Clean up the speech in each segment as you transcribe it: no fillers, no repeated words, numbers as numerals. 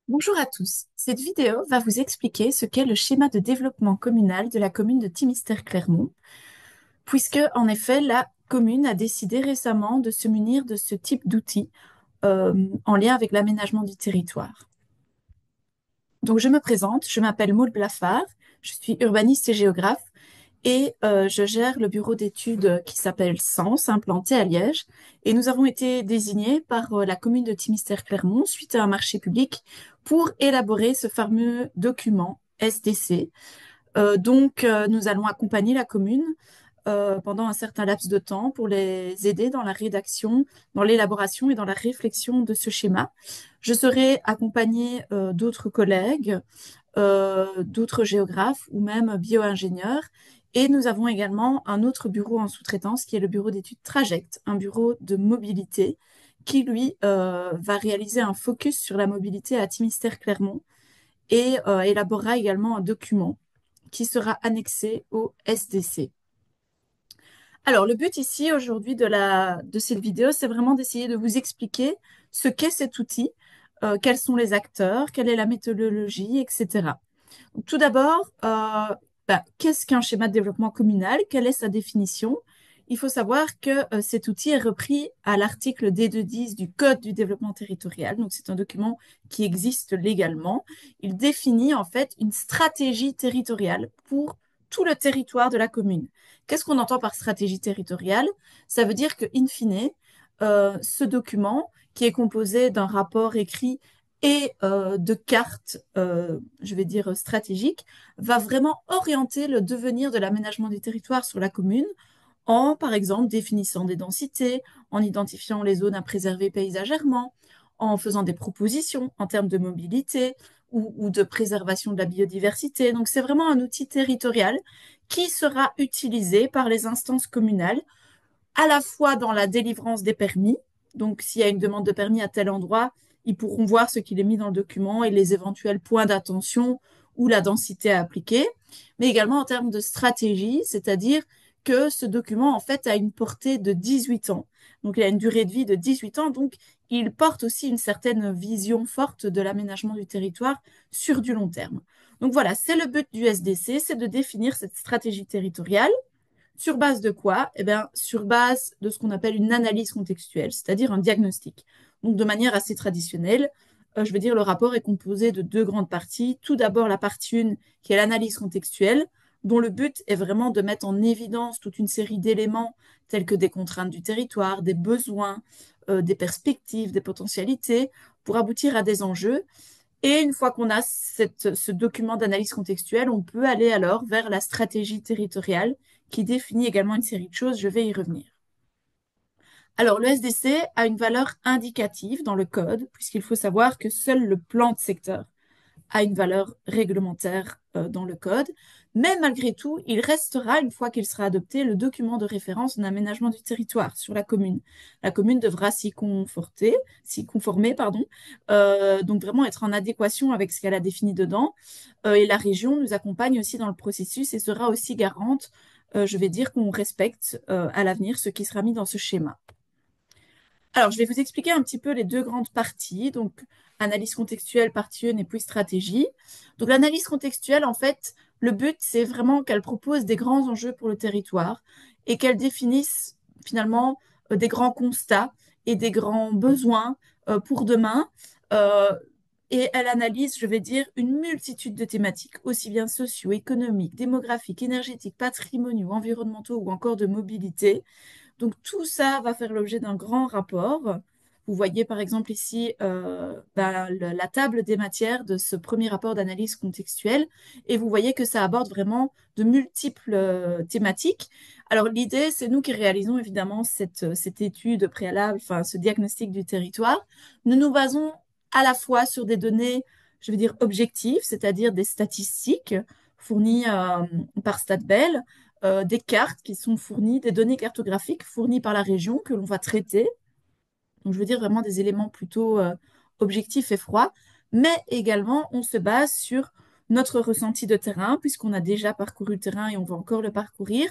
Bonjour à tous. Cette vidéo va vous expliquer ce qu'est le schéma de développement communal de la commune de Thimister-Clermont, puisque en effet la commune a décidé récemment de se munir de ce type d'outils en lien avec l'aménagement du territoire. Donc je me présente, je m'appelle Maud Blaffard, je suis urbaniste et géographe et je gère le bureau d'études qui s'appelle Sens, implanté à Liège. Et nous avons été désignés par la commune de Thimister-Clermont suite à un marché public pour élaborer ce fameux document SDC. Nous allons accompagner la commune pendant un certain laps de temps pour les aider dans la rédaction, dans l'élaboration et dans la réflexion de ce schéma. Je serai accompagnée d'autres collègues, d'autres géographes ou même bio-ingénieurs. Et nous avons également un autre bureau en sous-traitance qui est le bureau d'études Traject, un bureau de mobilité qui, lui, va réaliser un focus sur la mobilité à Thimister-Clermont et élaborera également un document qui sera annexé au SDC. Alors, le but ici, aujourd'hui, de cette vidéo, c'est vraiment d'essayer de vous expliquer ce qu'est cet outil, quels sont les acteurs, quelle est la méthodologie, etc. Donc, tout d'abord, qu'est-ce qu'un schéma de développement communal? Quelle est sa définition? Il faut savoir que cet outil est repris à l'article D210 du Code du développement territorial. Donc, c'est un document qui existe légalement. Il définit en fait une stratégie territoriale pour tout le territoire de la commune. Qu'est-ce qu'on entend par stratégie territoriale? Ça veut dire que, in fine, ce document, qui est composé d'un rapport écrit et de cartes, je vais dire stratégiques, va vraiment orienter le devenir de l'aménagement du territoire sur la commune en, par exemple, définissant des densités, en identifiant les zones à préserver paysagèrement, en faisant des propositions en termes de mobilité ou de préservation de la biodiversité. Donc, c'est vraiment un outil territorial qui sera utilisé par les instances communales à la fois dans la délivrance des permis. Donc, s'il y a une demande de permis à tel endroit, ils pourront voir ce qu'il est mis dans le document et les éventuels points d'attention ou la densité à appliquer, mais également en termes de stratégie, c'est-à-dire que ce document, en fait, a une portée de 18 ans. Donc, il a une durée de vie de 18 ans. Donc, il porte aussi une certaine vision forte de l'aménagement du territoire sur du long terme. Donc, voilà, c'est le but du SDC, c'est de définir cette stratégie territoriale. Sur base de quoi? Eh bien, sur base de ce qu'on appelle une analyse contextuelle, c'est-à-dire un diagnostic. Donc, de manière assez traditionnelle, je veux dire, le rapport est composé de deux grandes parties. Tout d'abord, la partie 1, qui est l'analyse contextuelle, dont le but est vraiment de mettre en évidence toute une série d'éléments tels que des contraintes du territoire, des besoins, des perspectives, des potentialités, pour aboutir à des enjeux. Et une fois qu'on a ce document d'analyse contextuelle, on peut aller alors vers la stratégie territoriale qui définit également une série de choses. Je vais y revenir. Alors, le SDC a une valeur indicative dans le code, puisqu'il faut savoir que seul le plan de secteur a une valeur réglementaire dans le code, mais malgré tout, il restera, une fois qu'il sera adopté, le document de référence en aménagement du territoire sur la commune. La commune devra s'y conformer, pardon, donc vraiment être en adéquation avec ce qu'elle a défini dedans. Et la région nous accompagne aussi dans le processus et sera aussi garante, je vais dire, qu'on respecte à l'avenir ce qui sera mis dans ce schéma. Alors, je vais vous expliquer un petit peu les deux grandes parties, donc analyse contextuelle, partie 1 et puis stratégie. Donc, l'analyse contextuelle, en fait, le but, c'est vraiment qu'elle propose des grands enjeux pour le territoire et qu'elle définisse finalement des grands constats et des grands besoins pour demain. Euh, et elle analyse, je vais dire, une multitude de thématiques, aussi bien socio-économiques, démographiques, énergétiques, patrimoniaux, environnementaux ou encore de mobilité. Donc tout ça va faire l'objet d'un grand rapport. Vous voyez par exemple ici la table des matières de ce premier rapport d'analyse contextuelle et vous voyez que ça aborde vraiment de multiples thématiques. Alors l'idée, c'est nous qui réalisons évidemment cette étude préalable, enfin ce diagnostic du territoire. Nous nous basons à la fois sur des données, je veux dire objectives, c'est-à-dire des statistiques fournies par StatBel, des cartes qui sont fournies, des données cartographiques fournies par la région que l'on va traiter. Donc, je veux dire vraiment des éléments plutôt objectifs et froids, mais également on se base sur notre ressenti de terrain, puisqu'on a déjà parcouru le terrain et on va encore le parcourir,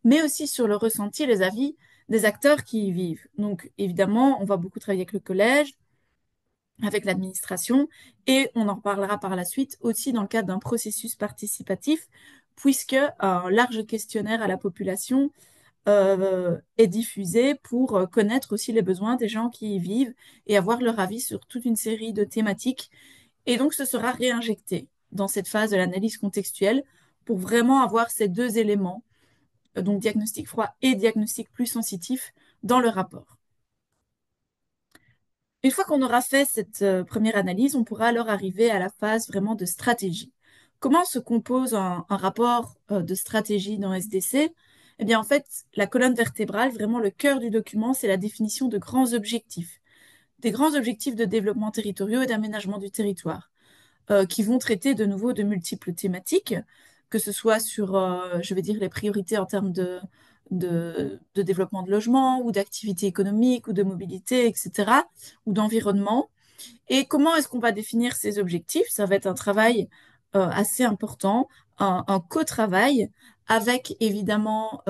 mais aussi sur le ressenti et les avis des acteurs qui y vivent. Donc, évidemment, on va beaucoup travailler avec le collège, avec l'administration, et on en reparlera par la suite aussi dans le cadre d'un processus participatif, puisque un large questionnaire à la population est diffusé pour connaître aussi les besoins des gens qui y vivent et avoir leur avis sur toute une série de thématiques. Et donc, ce sera réinjecté dans cette phase de l'analyse contextuelle pour vraiment avoir ces deux éléments, donc diagnostic froid et diagnostic plus sensitif, dans le rapport. Une fois qu'on aura fait cette première analyse, on pourra alors arriver à la phase vraiment de stratégie. Comment se compose un rapport de stratégie dans SDC? Eh bien, en fait, la colonne vertébrale, vraiment le cœur du document, c'est la définition de grands objectifs. Des grands objectifs de développement territoriaux et d'aménagement du territoire, qui vont traiter de nouveau de multiples thématiques, que ce soit sur, je vais dire, les priorités en termes de développement de logement ou d'activité économique ou de mobilité, etc., ou d'environnement. Et comment est-ce qu'on va définir ces objectifs? Ça va être un travail assez important, un co-travail avec évidemment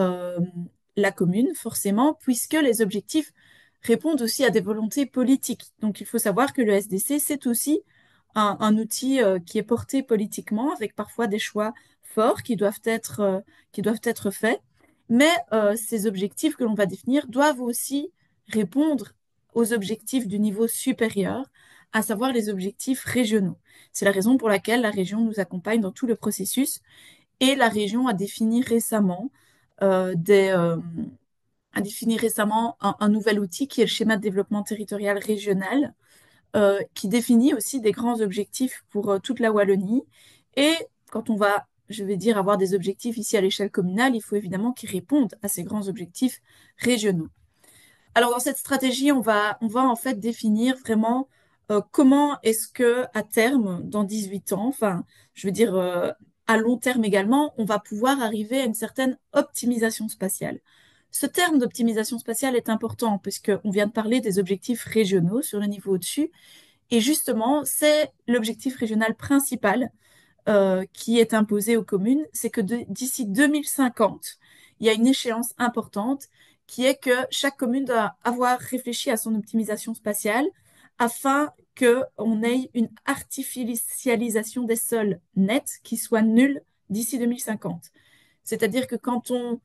la commune, forcément, puisque les objectifs répondent aussi à des volontés politiques. Donc il faut savoir que le SDC, c'est aussi un outil qui est porté politiquement, avec parfois des choix forts qui doivent être faits. Mais ces objectifs que l'on va définir doivent aussi répondre aux objectifs du niveau supérieur, à savoir les objectifs régionaux. C'est la raison pour laquelle la région nous accompagne dans tout le processus et la région a défini récemment euh, des, euh, un nouvel outil qui est le schéma de développement territorial régional, qui définit aussi des grands objectifs pour toute la Wallonie. Et quand on va, je vais dire, avoir des objectifs ici à l'échelle communale, il faut évidemment qu'ils répondent à ces grands objectifs régionaux. Alors dans cette stratégie, on va en fait définir vraiment comment est-ce que à terme, dans 18 ans, enfin, je veux dire à long terme également, on va pouvoir arriver à une certaine optimisation spatiale. Ce terme d'optimisation spatiale est important puisqu'on vient de parler des objectifs régionaux sur le niveau au-dessus. Et justement, c'est l'objectif régional principal qui est imposé aux communes, c'est que d'ici 2050, il y a une échéance importante qui est que chaque commune doit avoir réfléchi à son optimisation spatiale afin qu'on ait une artificialisation des sols nette qui soit nulle d'ici 2050. C'est-à-dire que quand on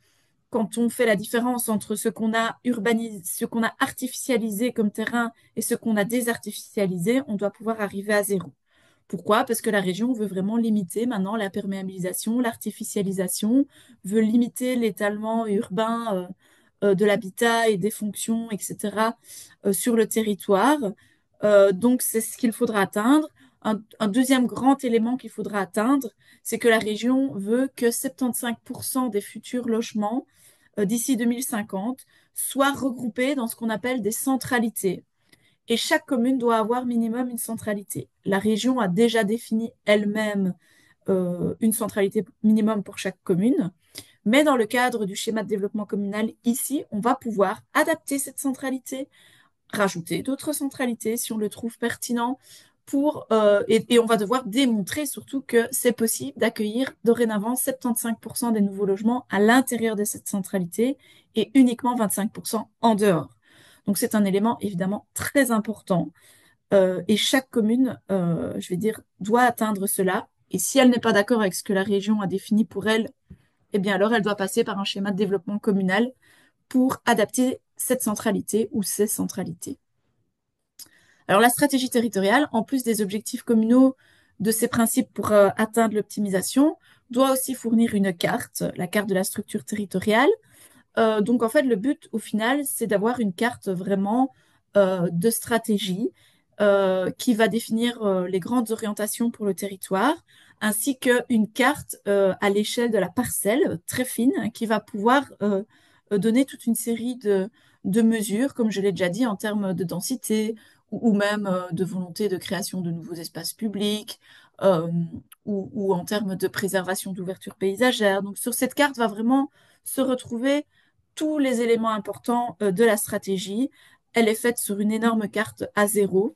fait la différence entre ce qu'on a urbanisé, ce qu'on a artificialisé comme terrain et ce qu'on a désartificialisé, on doit pouvoir arriver à zéro. Pourquoi? Parce que la région veut vraiment limiter maintenant la perméabilisation, l'artificialisation, veut limiter l'étalement urbain de l'habitat et des fonctions, etc., sur le territoire. Donc, c'est ce qu'il faudra atteindre. Un deuxième grand élément qu'il faudra atteindre, c'est que la région veut que 75% des futurs logements d'ici 2050 soient regroupés dans ce qu'on appelle des centralités. Et chaque commune doit avoir minimum une centralité. La région a déjà défini elle-même une centralité minimum pour chaque commune, mais dans le cadre du schéma de développement communal, ici, on va pouvoir adapter cette centralité, rajouter d'autres centralités si on le trouve pertinent, et on va devoir démontrer surtout que c'est possible d'accueillir dorénavant 75% des nouveaux logements à l'intérieur de cette centralité et uniquement 25% en dehors. Donc c'est un élément évidemment très important et chaque commune, je vais dire, doit atteindre cela. Et si elle n'est pas d'accord avec ce que la région a défini pour elle, eh bien alors elle doit passer par un schéma de développement communal pour adapter cette centralité ou ces centralités. Alors la stratégie territoriale, en plus des objectifs communaux de ces principes pour atteindre l'optimisation, doit aussi fournir une carte, la carte de la structure territoriale. Donc en fait, le but au final, c'est d'avoir une carte vraiment de stratégie qui va définir les grandes orientations pour le territoire, ainsi qu'une carte à l'échelle de la parcelle très fine qui va pouvoir donner toute une série de mesures, comme je l'ai déjà dit, en termes de densité ou même de volonté de création de nouveaux espaces publics euh, ou en termes de préservation d'ouverture paysagère. Donc sur cette carte va vraiment se retrouver tous les éléments importants de la stratégie. Elle est faite sur une énorme carte A0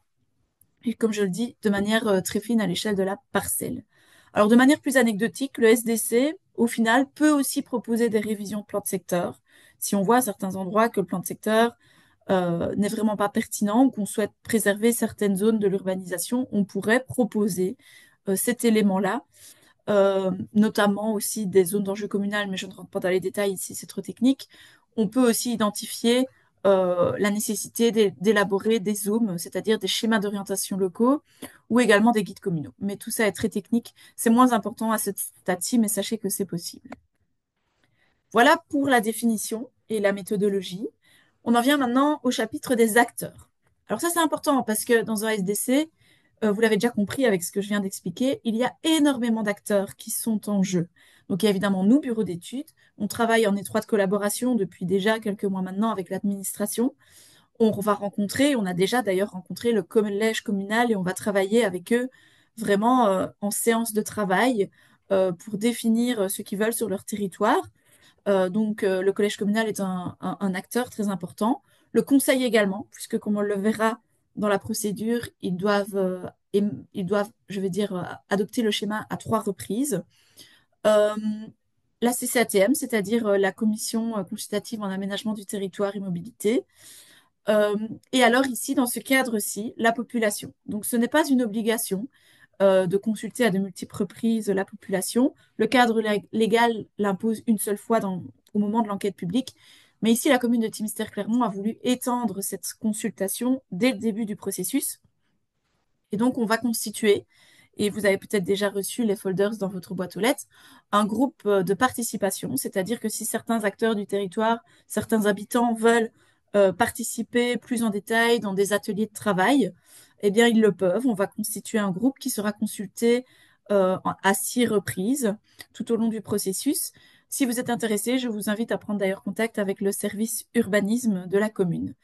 et comme je le dis, de manière très fine à l'échelle de la parcelle. Alors, de manière plus anecdotique, le SDC, au final, peut aussi proposer des révisions de plan de secteur. Si on voit à certains endroits que le plan de secteur n'est vraiment pas pertinent ou qu'on souhaite préserver certaines zones de l'urbanisation, on pourrait proposer cet élément-là, notamment aussi des zones d'enjeu communal, mais je ne rentre pas dans les détails ici, c'est trop technique. On peut aussi identifier la nécessité d'élaborer des zooms, c'est-à-dire des schémas d'orientation locaux ou également des guides communaux. Mais tout ça est très technique, c'est moins important à ce stade-ci, mais sachez que c'est possible. Voilà pour la définition et la méthodologie. On en vient maintenant au chapitre des acteurs. Alors ça, c'est important parce que dans un SDC, vous l'avez déjà compris avec ce que je viens d'expliquer, il y a énormément d'acteurs qui sont en jeu. Donc il y a évidemment nous, bureau d'études. On travaille en étroite collaboration depuis déjà quelques mois maintenant avec l'administration. On va rencontrer, on a déjà d'ailleurs rencontré le collège communal et on va travailler avec eux vraiment en séance de travail pour définir ce qu'ils veulent sur leur territoire. Donc, le collège communal est un acteur très important. Le conseil également, puisque comme on le verra dans la procédure, ils doivent, je vais dire, adopter le schéma à 3 reprises. Euh, la CCATM, c'est-à-dire la Commission consultative en aménagement du territoire et mobilité. Euh, et alors ici, dans ce cadre-ci, la population. Donc, ce n'est pas une obligation de consulter à de multiples reprises la population. Le cadre légal l'impose une seule fois au moment de l'enquête publique. Mais ici, la commune de Timister-Clermont a voulu étendre cette consultation dès le début du processus. Et donc, on va constituer, et vous avez peut-être déjà reçu les folders dans votre boîte aux lettres, un groupe de participation, c'est-à-dire que si certains acteurs du territoire, certains habitants veulent participer plus en détail dans des ateliers de travail, eh bien, ils le peuvent. On va constituer un groupe qui sera consulté à 6 reprises tout au long du processus. Si vous êtes intéressé, je vous invite à prendre d'ailleurs contact avec le service urbanisme de la commune.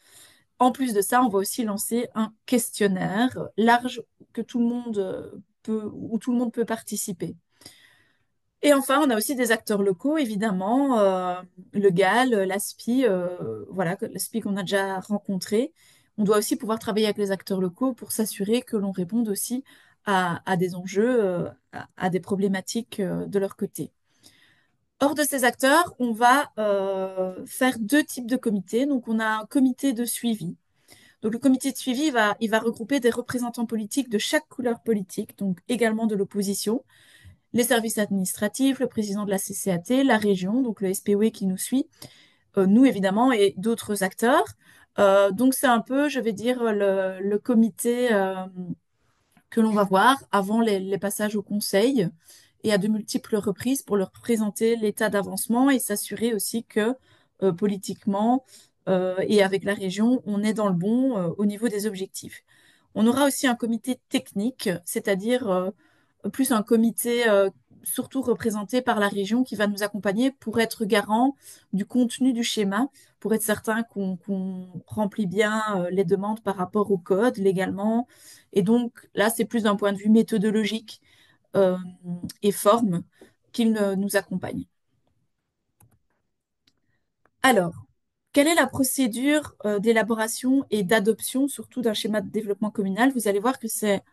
En plus de ça, on va aussi lancer un questionnaire large que tout le monde où tout le monde peut participer. Et enfin, on a aussi des acteurs locaux, évidemment, le GAL, l'ASPI, voilà, l'ASPI qu'on a déjà rencontré. On doit aussi pouvoir travailler avec les acteurs locaux pour s'assurer que l'on réponde aussi à des enjeux, à des problématiques de leur côté. Hors de ces acteurs, on va faire 2 types de comités. Donc, on a un comité de suivi. Donc, le comité de suivi, il va regrouper des représentants politiques de chaque couleur politique, donc également de l'opposition, les services administratifs, le président de la CCAT, la région, donc le SPOE qui nous suit, nous évidemment, et d'autres acteurs. Donc, c'est un peu, je vais dire, le comité que l'on va voir avant les passages au conseil et à de multiples reprises pour leur présenter l'état d'avancement et s'assurer aussi que politiquement et avec la région, on est dans le bon au niveau des objectifs. On aura aussi un comité technique, c'est-à-dire plus un comité surtout représenté par la région qui va nous accompagner pour être garant du contenu du schéma, pour être certain qu'on remplit bien les demandes par rapport au code légalement. Et donc là, c'est plus d'un point de vue méthodologique euh, et forme qu'il nous accompagne. Alors, quelle est la procédure d'élaboration et d'adoption, surtout d'un schéma de développement communal? Vous allez voir que c'est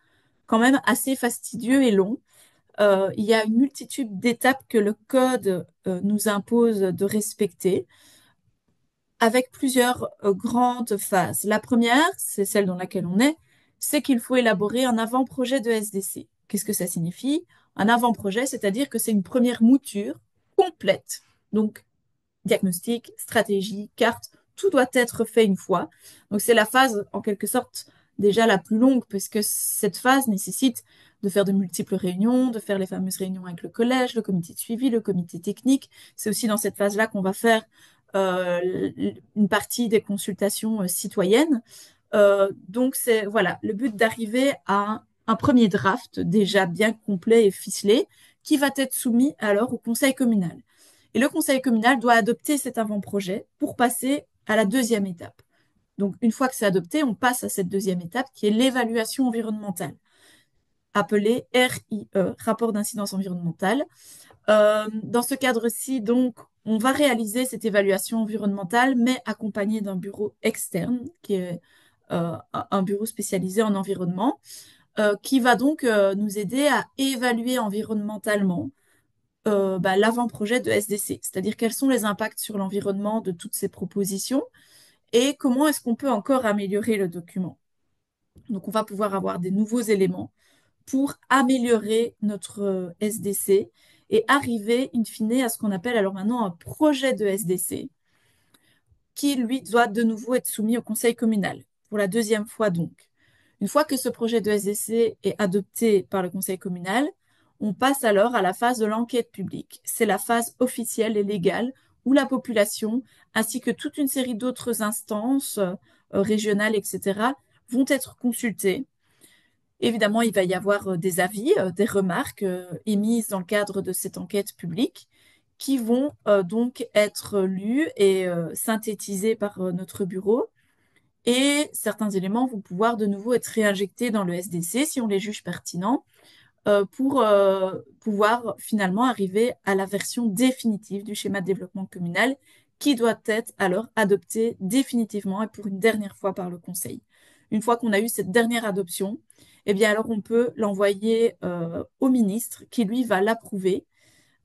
quand même assez fastidieux et long. Il y a une multitude d'étapes que le code nous impose de respecter, avec plusieurs grandes phases. La première, c'est celle dans laquelle on est, c'est qu'il faut élaborer un avant-projet de SDC. Qu'est-ce que ça signifie? Un avant-projet, c'est-à-dire que c'est une première mouture complète. Donc, diagnostic, stratégie, carte, tout doit être fait une fois. Donc c'est la phase en quelque sorte déjà la plus longue puisque cette phase nécessite de faire de multiples réunions, de faire les fameuses réunions avec le collège, le comité de suivi, le comité technique. C'est aussi dans cette phase-là qu'on va faire une partie des consultations citoyennes. Donc c'est voilà le but d'arriver à un premier draft déjà bien complet et ficelé qui va être soumis alors au conseil communal. Et le conseil communal doit adopter cet avant-projet pour passer à la deuxième étape. Donc, une fois que c'est adopté, on passe à cette deuxième étape qui est l'évaluation environnementale, appelée RIE, rapport d'incidence environnementale. Dans ce cadre-ci, donc, on va réaliser cette évaluation environnementale, mais accompagnée d'un bureau externe, qui est un bureau spécialisé en environnement, qui va donc nous aider à évaluer environnementalement l'avant-projet de SDC, c'est-à-dire quels sont les impacts sur l'environnement de toutes ces propositions et comment est-ce qu'on peut encore améliorer le document. Donc, on va pouvoir avoir des nouveaux éléments pour améliorer notre SDC et arriver, in fine, à ce qu'on appelle alors maintenant un projet de SDC qui, lui, doit de nouveau être soumis au conseil communal, pour la deuxième fois donc. Une fois que ce projet de SDC est adopté par le conseil communal, on passe alors à la phase de l'enquête publique. C'est la phase officielle et légale où la population, ainsi que toute une série d'autres instances régionales, etc., vont être consultées. Évidemment, il va y avoir des avis, des remarques émises dans le cadre de cette enquête publique qui vont donc être lues et synthétisées par notre bureau. Et certains éléments vont pouvoir de nouveau être réinjectés dans le SDC si on les juge pertinents pour pouvoir finalement arriver à la version définitive du schéma de développement communal qui doit être alors adopté définitivement et pour une dernière fois par le Conseil. Une fois qu'on a eu cette dernière adoption, eh bien alors on peut l'envoyer au ministre qui lui va l'approuver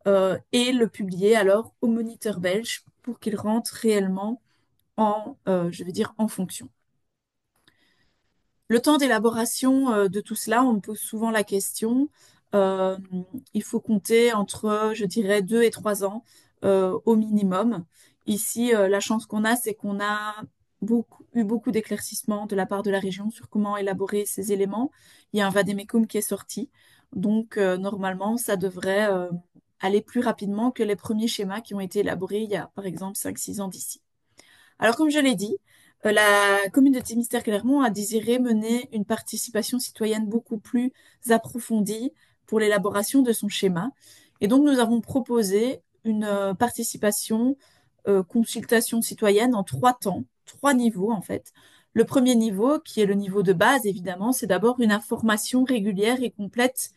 et le publier alors au moniteur belge pour qu'il rentre réellement en, je vais dire, en fonction. Le temps d'élaboration de tout cela, on me pose souvent la question. Euh, il faut compter entre, je dirais, 2 et 3 ans au minimum. Ici, la chance qu'on a, c'est qu'on a eu beaucoup d'éclaircissements de la part de la région sur comment élaborer ces éléments. Il y a un vademecum qui est sorti. Donc, normalement, ça devrait aller plus rapidement que les premiers schémas qui ont été élaborés il y a, par exemple, 5, 6 ans d'ici. Alors, comme je l'ai dit, la commune de Timister-Clermont a désiré mener une participation citoyenne beaucoup plus approfondie pour l'élaboration de son schéma. Et donc, nous avons proposé une participation, consultation citoyenne en 3 temps, 3 niveaux en fait. Le premier niveau, qui est le niveau de base, évidemment, c'est d'abord une information régulière et complète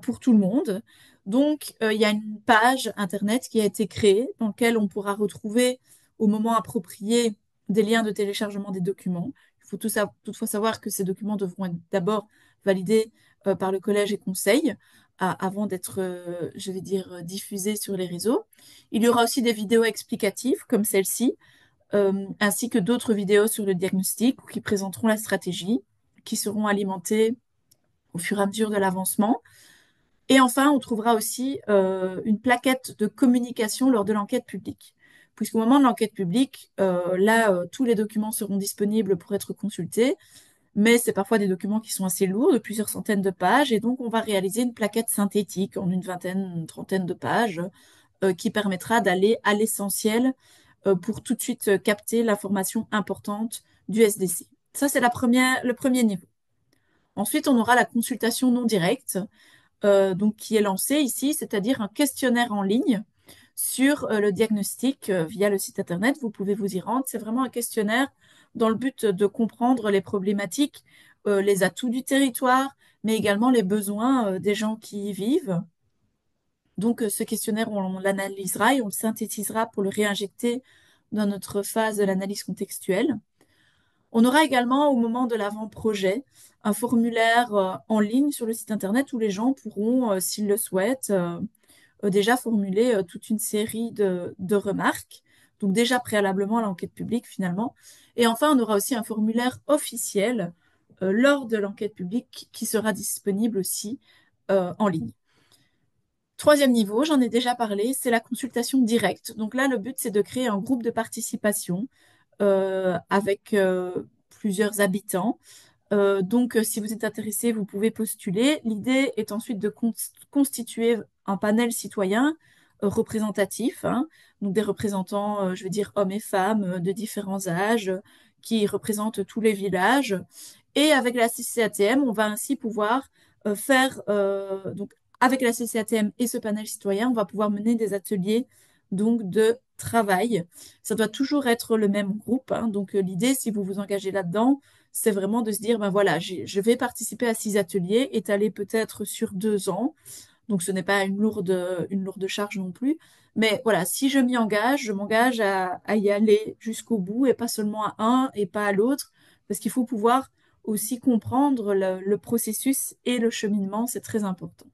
pour tout le monde. Donc, il y a une page Internet qui a été créée dans laquelle on pourra retrouver au moment approprié des liens de téléchargement des documents. Il faut toutefois savoir que ces documents devront être d'abord validés par le collège et conseil avant d'être, je vais dire, diffusés sur les réseaux. Il y aura aussi des vidéos explicatives comme celle-ci, ainsi que d'autres vidéos sur le diagnostic qui présenteront la stratégie, qui seront alimentées au fur et à mesure de l'avancement. Et enfin, on trouvera aussi une plaquette de communication lors de l'enquête publique. Puisqu'au moment de l'enquête publique, là, tous les documents seront disponibles pour être consultés, mais c'est parfois des documents qui sont assez lourds, de plusieurs centaines de pages, et donc on va réaliser une plaquette synthétique en une vingtaine, une trentaine de pages, qui permettra d'aller à l'essentiel pour tout de suite capter l'information importante du SDC. Ça, c'est le premier niveau. Ensuite, on aura la consultation non directe, donc qui est lancé ici, c'est-à-dire un questionnaire en ligne sur le diagnostic via le site internet. Vous pouvez vous y rendre. C'est vraiment un questionnaire dans le but de comprendre les problématiques, les atouts du territoire, mais également les besoins des gens qui y vivent. Donc, ce questionnaire, on l'analysera et on le synthétisera pour le réinjecter dans notre phase de l'analyse contextuelle. On aura également, au moment de l'avant-projet, un formulaire en ligne sur le site internet où les gens pourront, s'ils le souhaitent, déjà formuler toute une série de remarques, donc déjà préalablement à l'enquête publique finalement. Et enfin, on aura aussi un formulaire officiel lors de l'enquête publique qui sera disponible aussi en ligne. Troisième niveau, j'en ai déjà parlé, c'est la consultation directe. Donc là, le but, c'est de créer un groupe de participation avec plusieurs habitants. Donc, si vous êtes intéressé, vous pouvez postuler. L'idée est ensuite de constituer un panel citoyen représentatif, hein, donc des représentants, je veux dire, hommes et femmes de différents âges, qui représentent tous les villages. Et avec la CCATM, on va ainsi pouvoir faire, donc avec la CCATM et ce panel citoyen, on va pouvoir mener des ateliers donc de travail. Ça doit toujours être le même groupe, hein. Donc l'idée, si vous vous engagez là-dedans, c'est vraiment de se dire, ben voilà, je vais participer à 6 ateliers, étalés peut-être sur 2 ans. Donc ce n'est pas une lourde charge non plus. Mais voilà, si je m'y engage, je m'engage à y aller jusqu'au bout et pas seulement à un et pas à l'autre, parce qu'il faut pouvoir aussi comprendre le processus et le cheminement, c'est très important.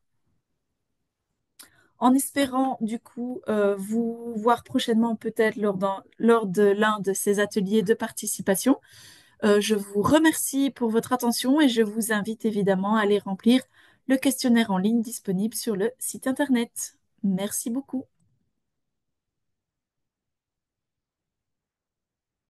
En espérant du coup vous voir prochainement peut-être lors de l'un de ces ateliers de participation. Je vous remercie pour votre attention et je vous invite évidemment à aller remplir le questionnaire en ligne disponible sur le site internet. Merci beaucoup.